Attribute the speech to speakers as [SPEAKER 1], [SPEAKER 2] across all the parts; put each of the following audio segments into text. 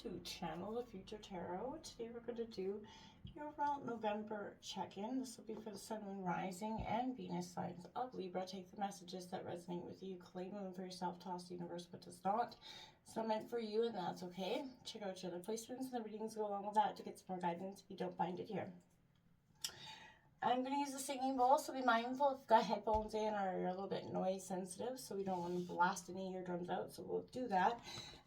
[SPEAKER 1] to Channel the Future Tarot. Today we're going to do your overall November check-in. This will be for the Sun, Moon, Rising, and Venus signs of Libra. Take the messages that resonate with you, claim them for yourself, toss the universe what does not. It's not meant for you, and that's okay. Check out your other placements and the readings go along with that to get some more guidance if you don't find it here. I'm going to use the singing bowl, so be mindful if you've got headphones in or you're a little bit noise sensitive, so we don't want to blast any eardrums out, so we'll do that.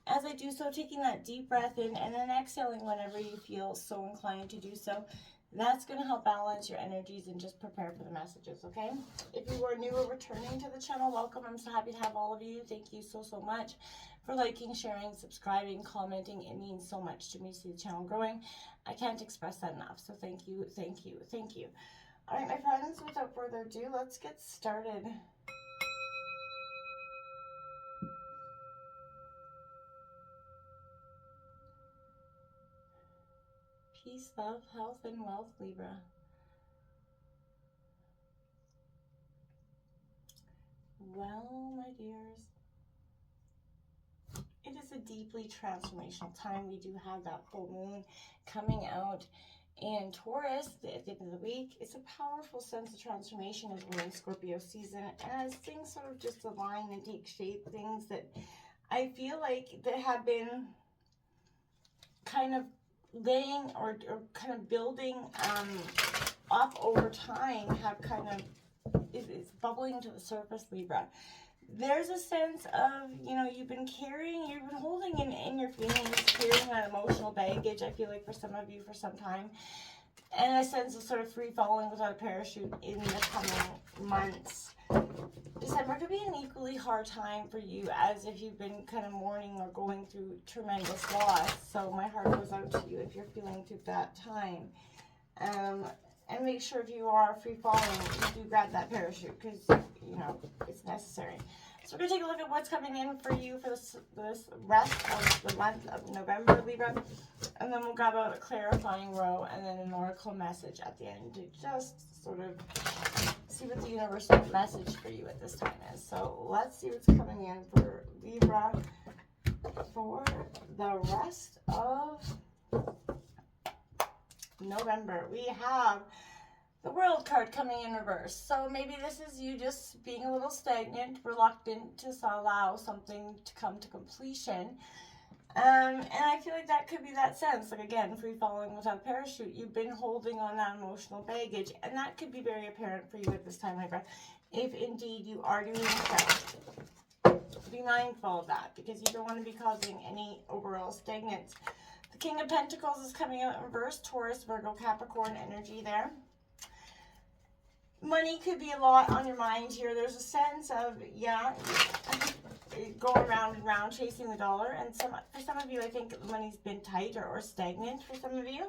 [SPEAKER 1] As I do so, taking that deep breath in and then exhaling whenever you feel so inclined to do so. That's going to help balance your energies and just prepare for the messages, okay? If you are new or returning to the channel, welcome. I'm so happy to have all of you. Thank you so much for liking, sharing, subscribing, commenting. It means so much to me to see the channel growing. I can't express that enough, so thank you, thank you, thank you. All right, my friends, without further ado, let's get started. Peace, love, health, and wealth, Libra. Well, my dears, it is a deeply transformational time. We do have that full moon coming out in Taurus at the end of the week. It's a powerful sense of transformation as we're in Scorpio season, and as things sort of just align and take shape, things that I feel like that have been kind of laying or kind of building up over time have kind of, it's bubbling to the surface, Libra. There's a sense of, you know, you've been holding in your feelings, carrying that emotional baggage, I feel like, for some of you for some time. And a sense of sort of free falling without a parachute in the coming months. December could be an equally hard time for you, as if you've been kind of mourning or going through tremendous loss. So my heart goes out to you if you're feeling through that time. And make sure if you are free falling, you do grab that parachute, because, you know, it's necessary. So we're going to take a look at what's coming in for you for this rest of the month of November, Libra. And then we'll grab a clarifying row and then an oracle message at the end to just sort of see what the universal message for you at this time is. So let's see what's coming in for Libra for the rest of November. We have the World card coming in reverse. So maybe this is you just being a little stagnant, reluctant to allow something to come to completion. And I feel like that could be that sense. Like, again, free falling without a parachute. You've been holding on that emotional baggage. And that could be very apparent for you at this time, Libra, if indeed you are doing so. Be mindful of that, because you don't want to be causing any overall stagnance. The King of Pentacles is coming out in reverse. Taurus, Virgo, Capricorn energy there. Money could be a lot on your mind here. There's a sense of, yeah, going round and round chasing the dollar. And for some of you, I think money's been tight or stagnant for some of you.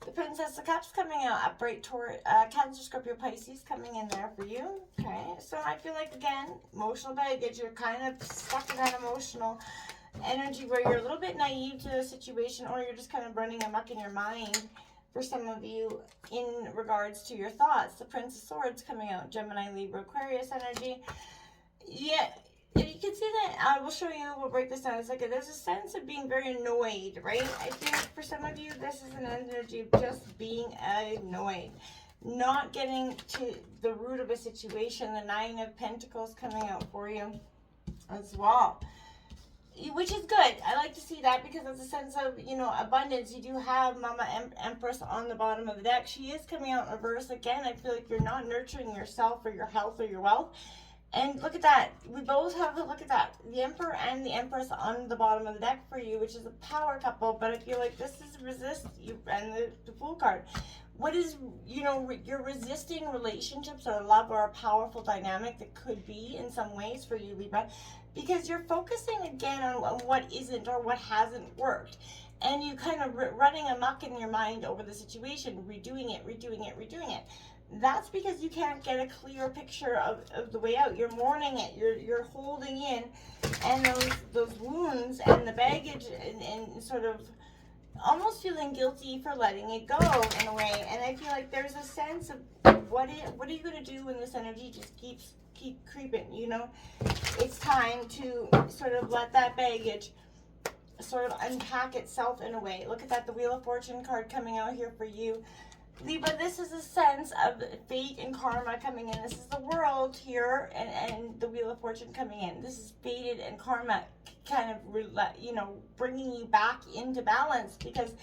[SPEAKER 1] The Princess of Cups coming out. Upright Taurus, Cancer, Scorpio, Pisces coming in there for you. Okay, so I feel like, again, emotional baggage. You're kind of stuck in that emotional energy where you're a little bit naive to the situation, or you're just kind of running amok in your mind. For some of you, in regards to your thoughts, the Prince of Swords coming out, Gemini, Libra, Aquarius energy. Yeah, you can see that. I will show you, we'll break this down in a second. There's a sense of being very annoyed, right? I think for some of you, this is an energy of just being annoyed. Not getting to the root of a situation. The Nine of Pentacles coming out for you as well. Which is good. I like to see that, because it's a sense of, you know, abundance. You do have Mama Empress on the bottom of the deck. She is coming out in reverse again. I feel like you're not nurturing yourself or your health or your wealth. And look at that. We both have, look at that, the Emperor and the Empress on the bottom of the deck for you, which is a power couple. But I feel like this is resist you, and the Fool card. What is, you know, you're resisting relationships or love or a powerful dynamic that could be in some ways for you, Libra, because you're focusing again on what isn't or what hasn't worked. And you kind of running amok in your mind over the situation, redoing it. That's because you can't get a clear picture of the way out. You're mourning it. You're holding in, and those wounds and the baggage and sort of almost feeling guilty for letting it go in a way. And I feel like there's a sense of what are you going to do when this energy just keep creeping, you know? It's time to sort of let that baggage sort of unpack itself in a way. Look at that, the Wheel of Fortune card coming out here for you. Libra, this is a sense of fate and karma coming in. This is the World here, and the Wheel of Fortune coming in. This is fated and karma kind of, you know, bringing you back into balance, because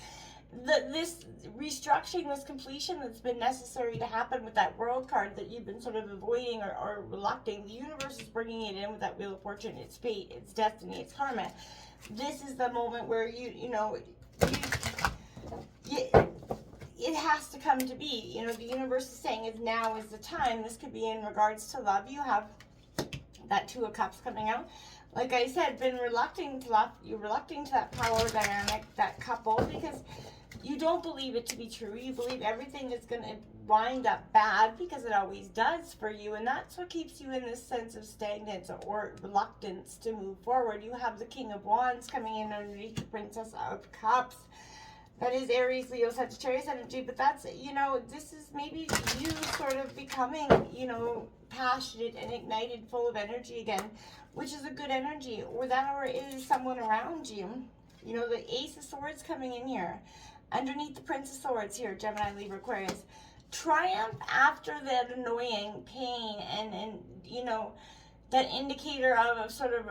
[SPEAKER 1] this restructuring, this completion that's been necessary to happen with that World card that you've been sort of avoiding or relucting, the universe is bringing it in with that Wheel of Fortune. It's fate, it's destiny, it's karma. This is the moment where it has to come to be. You know, the universe is saying now is the time. This could be in regards to love. You have that Two of Cups coming out. Like I said, been reluctant to love. You're reluctant to that power dynamic, that couple, because you don't believe it to be true. You believe everything is going to wind up bad, because it always does for you. And that's what keeps you in this sense of stagnance or reluctance to move forward. You have the King of Wands coming in underneath the Princess of Cups. That is Aries, Leo, Sagittarius energy, but that's, you know, this is maybe you sort of becoming, you know, passionate and ignited, full of energy again, which is a good energy, or it is someone around you. You know, the Ace of Swords coming in here, underneath the Prince of Swords here, Gemini, Libra, Aquarius. Triumph after that annoying pain and you know, that indicator of sort of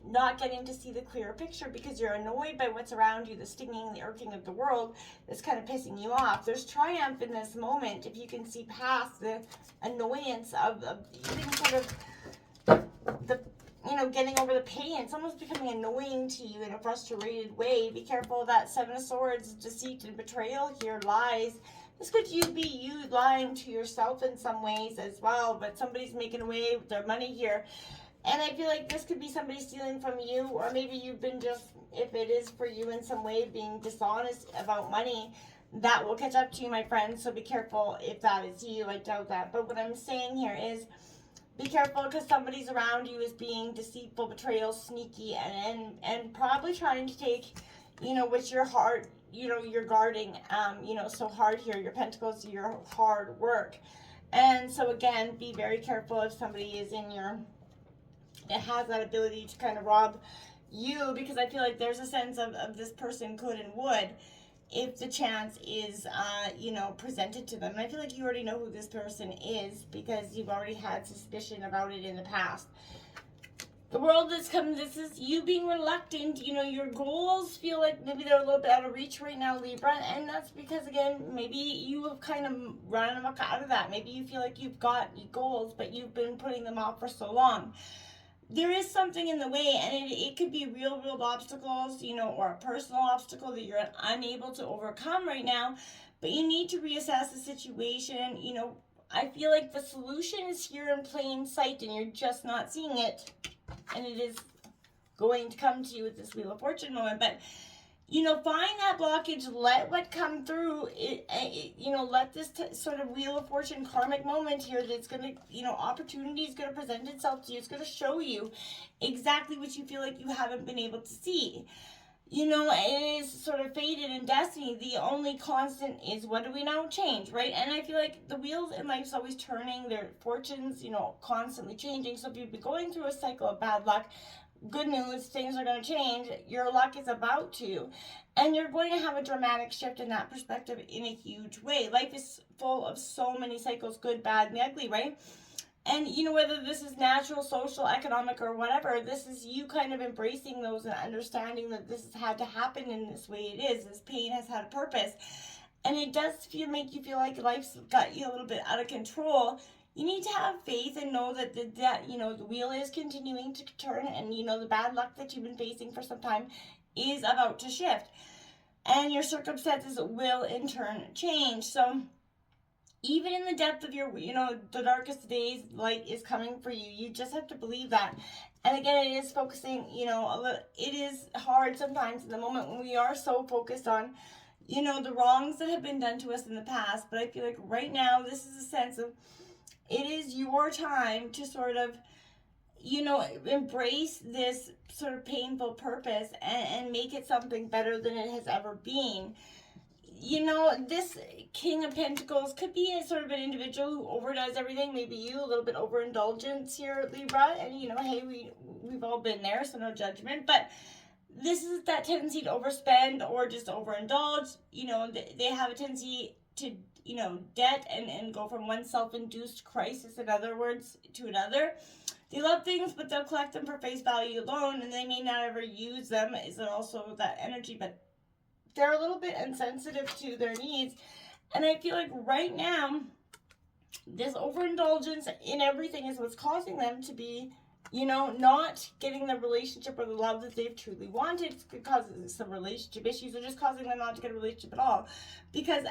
[SPEAKER 1] not getting to see the clearer picture because you're annoyed by what's around you, the stinging, the irking of the world that's kind of pissing you off. There's triumph in this moment if you can see past the annoyance of even sort of the, you know, getting over the pain. It's almost becoming annoying to you in a frustrated way. Be careful of that Seven of Swords, deceit and betrayal here, lies. This could be you lying to yourself in some ways as well, but somebody's making away with their money here. And I feel like this could be somebody stealing from you, or maybe you've been just, if it is for you in some way, being dishonest about money. That will catch up to you, my friends, so be careful if that is you. I doubt that. But what I'm saying here is be careful, because somebody's around you is being deceitful, betrayal, sneaky, and probably trying to take, you know, with your heart, you know, you're guarding, you know, so hard here, your pentacles, your hard work. And so again, be very careful if somebody is in your, it has that ability to kind of rob you, because I feel like there's a sense of this person could and would if the chance is, you know, presented to them. And I feel like you already know who this person is because you've already had suspicion about it in the past. The World that's come, this is you being reluctant. You know, your goals feel like maybe they're a little bit out of reach right now, Libra. And that's because, again, maybe you have kind of run amok out of that. Maybe you feel like you've got goals, but you've been putting them off for so long. There is something in the way, and it could be real obstacles, you know, or a personal obstacle that you're unable to overcome right now. But you need to reassess the situation. You know, I feel like the solution is here in plain sight, and you're just not seeing it. And it is going to come to you with this Wheel of Fortune moment. But, you know, find that blockage, let what come through, you know, let this sort of Wheel of Fortune karmic moment here that's going to, you know, opportunity is going to present itself to you. It's going to show you exactly what you feel like you haven't been able to see. You know, it is sort of fated in destiny. The only constant is, what do we know? Change, right? And I feel like the wheels in life's always turning, their fortunes, you know, constantly changing. So if you've been going through a cycle of bad luck, good news, things are going to change. Your luck is about to. And you're going to have a dramatic shift in that perspective in a huge way. Life is full of so many cycles, good, bad, and ugly, right? And, you know, whether this is natural, social, economic, or whatever, this is you kind of embracing those and understanding that this has had to happen in this way it is. This pain has had a purpose. And it does make you feel like life's got you a little bit out of control. You need to have faith and know that, you know, the wheel is continuing to turn, and, you know, the bad luck that you've been facing for some time is about to shift. And your circumstances will, in turn, change. So even in the depth of your, you know, the darkest days, light is coming for you. You just have to believe that. And again, it is focusing, you know, it is hard sometimes in the moment when we are so focused on, you know, the wrongs that have been done to us in the past. But I feel like right now, this is a sense of, it is your time to sort of, you know, embrace this sort of painful purpose and make it something better than it has ever been. You know, this King of Pentacles could be a sort of an individual who overdoes everything. Maybe you, a little bit overindulgence here, Libra. And, you know, hey, we've all been there, so no judgment. But this is that tendency to overspend or just overindulge. They have a tendency to, debt and go from one self-induced crisis, in other words, to another. They love things, but they'll collect them for face value alone, and they may not ever use them. Is also that energy, but they're a little bit insensitive to their needs. And I feel like right now, this overindulgence in everything is what's causing them to be, not getting the relationship or the love that they've truly wanted. It's because some relationship issues are just causing them not to get a relationship at all. Because,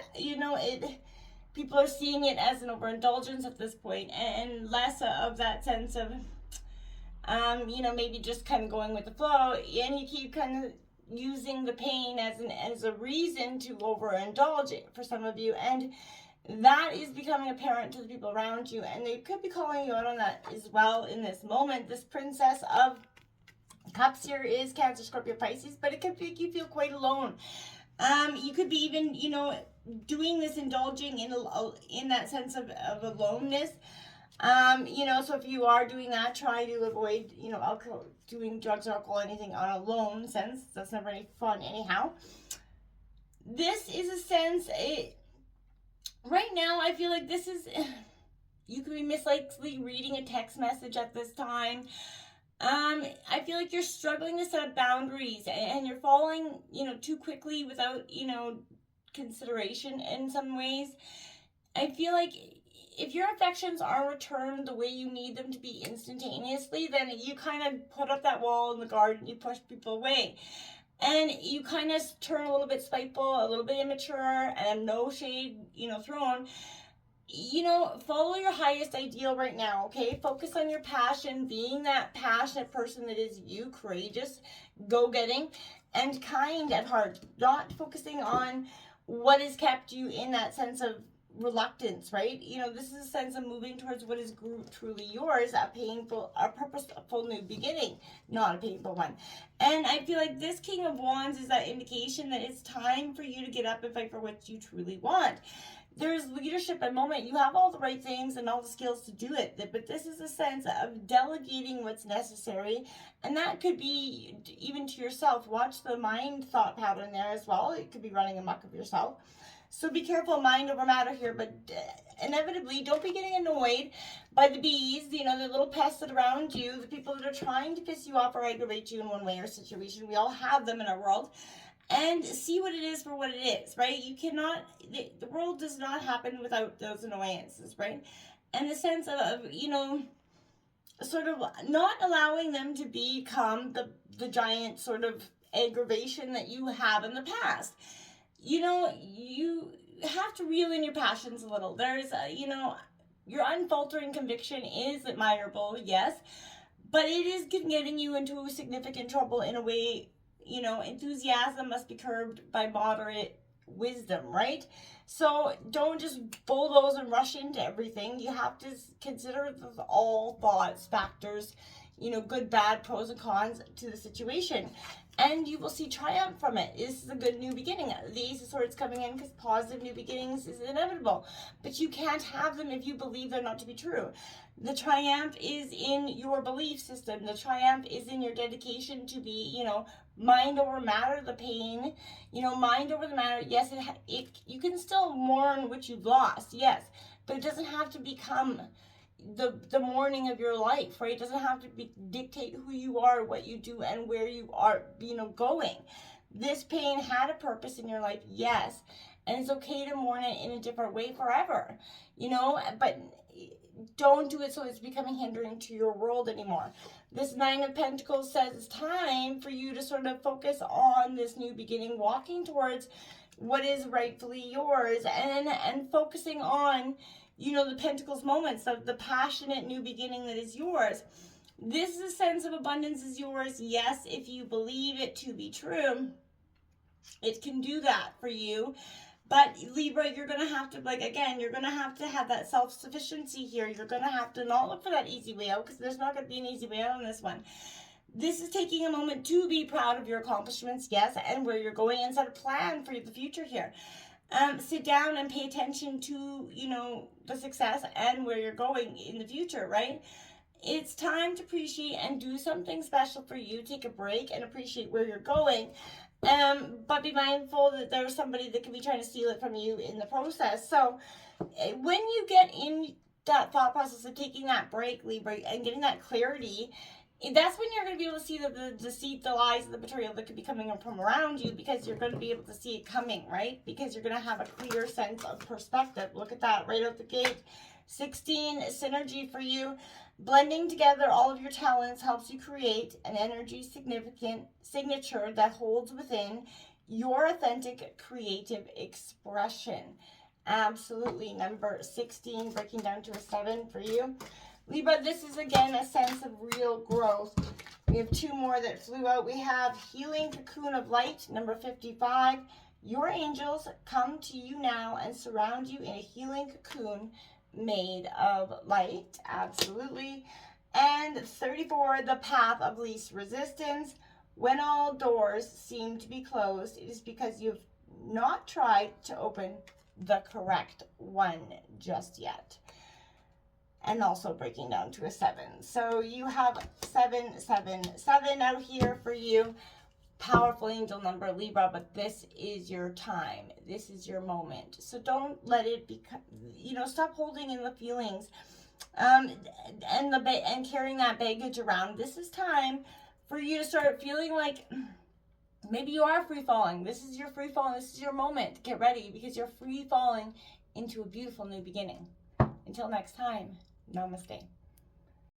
[SPEAKER 1] people are seeing it as an overindulgence at this point, and less of that sense of, maybe just kind of going with the flow, and you keep kind of using the pain as a reason to overindulge it for some of you, and that is becoming apparent to the people around you, and they could be calling you out on that as well in this moment. This Princess of Cups here is Cancer, Scorpio, Pisces, but it could make you feel quite alone. You could be even, doing this, indulging in that sense of aloneness. So if you are doing that, try to avoid, alcohol, doing drugs or alcohol, anything on a lone sense. That's never any fun anyhow. This is a sense, right now, I feel like this is, you could be mislikely reading a text message at this time. I feel like you're struggling to set up boundaries, and you're falling, too quickly without, consideration in some ways. I feel like if your affections aren't returned the way you need them to be instantaneously, then you kind of put up that wall in the garden, you push people away. And you kind of turn a little bit spiteful, a little bit immature, and no shade, thrown. Follow your highest ideal right now, okay? Focus on your passion, being that passionate person that is you, courageous, go-getting, and kind at heart. Not focusing on what has kept you in that sense of reluctance, right? This is a sense of moving towards what is truly yours, a purposeful new beginning, not a painful one. And I feel like this King of Wands is that indication that it's time for you to get up and fight for what you truly want. There's leadership at the moment. You have all the right things and all the skills to do it, but this is a sense of delegating what's necessary, and that could be even to yourself. Watch the mind thought pattern there as well. It could be running amok of yourself. So be careful, mind over matter here, but inevitably, don't be getting annoyed by the bees, the little pests that are around you, the people that are trying to piss you off or aggravate you in one way or situation. We all have them in our world. And see what it is for what it is, right? You cannot, the world does not happen without those annoyances, right? And the sense of, sort of not allowing them to become the giant sort of aggravation that you have in the past. You have to reel in your passions a little. There's, your unfaltering conviction is admirable, yes, but it is getting you into significant trouble in a way. Enthusiasm must be curbed by moderate wisdom, right? So don't just bulldoze and rush into everything. You have to consider all thoughts, factors, good, bad, pros and cons to the situation. And you will see triumph from it. This is a good new beginning. The Ace of Swords coming in because positive new beginnings is inevitable. But you can't have them if you believe they're not to be true. The triumph is in your belief system. The triumph is in your dedication to be, mind over matter, the pain, mind over the matter. Yes, you can still mourn what you've lost, yes, but it doesn't have to become the mourning of your life, right? It doesn't have to dictate who you are, what you do, and where you are, going. This pain had a purpose in your life, yes, and it's okay to mourn it in a different way forever, but don't do it so it's becoming hindering to your world anymore. This Nine of Pentacles says it's time for you to sort of focus on this new beginning, walking towards what is rightfully yours, and focusing on, the Pentacles moments of the passionate new beginning that is yours. This is a sense of abundance is yours. Yes, if you believe it to be true, it can do that for you. But Libra, you're going to have to, you're going to have that self-sufficiency here. You're going to have to not look for that easy way out, because there's not going to be an easy way out on this one. This is taking a moment to be proud of your accomplishments, yes, and where you're going, and set a plan for the future here. Sit down and pay attention to, the success and where you're going in the future, right? It's time to appreciate and do something special for you. Take a break and appreciate where you're going. But be mindful that there's somebody that can be trying to steal it from you in the process. So when you get in that thought process of taking that break, Libra, and getting that clarity, that's when you're going to be able to see the deceit, the lies, the betrayal that could be coming from around you, because you're going to be able to see it coming, right? Because you're going to have a clear sense of perspective. Look at that right out the gate. 16, synergy for you. Blending together all of your talents helps you create an energy signature that holds within your authentic creative expression. Absolutely. Number 16, breaking down to a 7 for you. Libra, this is again a sense of real growth. We have 2 more that flew out. We have healing cocoon of light, number 55. Your angels come to you now and surround you in a healing cocoon made of light. Absolutely. And 34, the path of least resistance. When all doors seem to be closed, it is because you've not tried to open the correct one just yet. And also breaking down to a 7. So you have 777 out here for you. Powerful angel number, Libra, but this is your time. This is your moment. So don't let it become, stop holding in the feelings and carrying that baggage around. This is time for you to start feeling like maybe you are free falling. This is your free falling. This is your moment. Get ready, because you're free falling into a beautiful new beginning. Until next time, namaste.